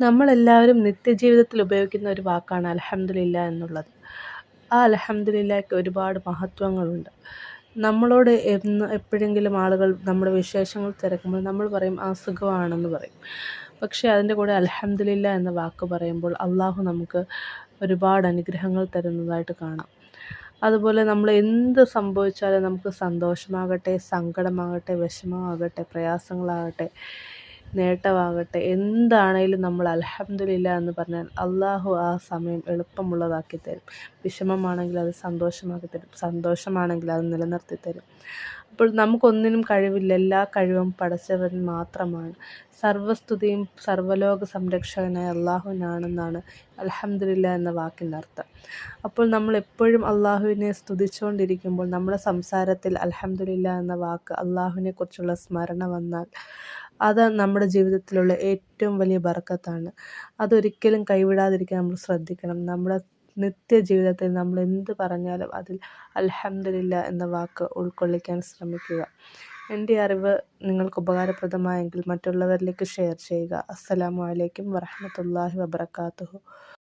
നമ്മളെല്ലാവരും നിത്യജീവിതത്തിൽ ഉപയോഗിക്കുന്ന ഒരു വാക്കാണ് അൽഹംദുലില്ല എന്നുള്ളത്. ആ അൽഹംദുലില്ലയ്ക്ക് ഒരുപാട് മഹത്വങ്ങളുണ്ട്. നമ്മളോട് എപ്പോഴെങ്കിലും ആളുകൾ നമ്മുടെ വിശേഷങ്ങൾ തിരക്കുമ്പോൾ നമ്മൾ പറയും ആ സുഖമാണെന്ന് പറയും. പക്ഷേ അതിൻ്റെ കൂടെ അൽഹംദുലില്ല എന്ന വാക്ക് പറയുമ്പോൾ അള്ളാഹു നമുക്ക് ഒരുപാട് അനുഗ്രഹങ്ങൾ തരുന്നതായിട്ട് കാണാം. അതുപോലെ നമ്മൾ എന്ത് സംഭവിച്ചാലും നമുക്ക് സന്തോഷമാകട്ടെ, സങ്കടമാകട്ടെ, വിഷമമാകട്ടെ, പ്രയാസങ്ങളാകട്ടെ, നേട്ടമാകട്ടെ, എന്താണേലും നമ്മൾ അൽഹംദുലില്ല എന്ന് പറഞ്ഞാൽ അള്ളാഹു ആ സമയം എളുപ്പമുള്ളതാക്കി തരും. വിഷമമാണെങ്കിൽ അത് സന്തോഷമാക്കി തരും, സന്തോഷമാണെങ്കിൽ അത് നിലനിർത്തി തരും. അപ്പോൾ നമുക്കൊന്നിനും കഴിവില്ല, എല്ലാ കഴിവും പടച്ചവൻ മാത്രമാണ്. സർവ്വസ്തുതിയും സർവ്വലോക സംരക്ഷകനായ അള്ളാഹുവിനാണെന്നാണ് അൽഹംദുലില്ല എന്ന വാക്കിൻ്റെ അർത്ഥം. അപ്പോൾ നമ്മൾ എപ്പോഴും അള്ളാഹുവിനെ സ്തുതിച്ചുകൊണ്ടിരിക്കുമ്പോൾ നമ്മുടെ സംസാരത്തിൽ അൽഹംദുലില്ല എന്ന വാക്ക്, അള്ളാഹുവിനെ കുറിച്ചുള്ള സ്മരണ വന്നാൽ അത് നമ്മുടെ ജീവിതത്തിലുള്ള ഏറ്റവും വലിയ ബർക്കത്താണ്. അതൊരിക്കലും കൈവിടാതിരിക്കാൻ നമ്മൾ ശ്രദ്ധിക്കണം. നമ്മുടെ നിത്യജീവിതത്തിൽ നമ്മൾ എന്ത് പറഞ്ഞാലും അതിൽ അൽഹംദുലില്ല എന്ന വാക്ക് ഉൾക്കൊള്ളിക്കാൻ ശ്രമിക്കുക. എൻ്റെ അറിവ് നിങ്ങൾക്ക് ഉപകാരപ്രദമായെങ്കിൽ മറ്റുള്ളവരിലേക്ക് ഷെയർ ചെയ്യുക. അസ്സലാമു അലൈക്കും വറഹ്മത്തുള്ളാഹി വബറകാതുഹു.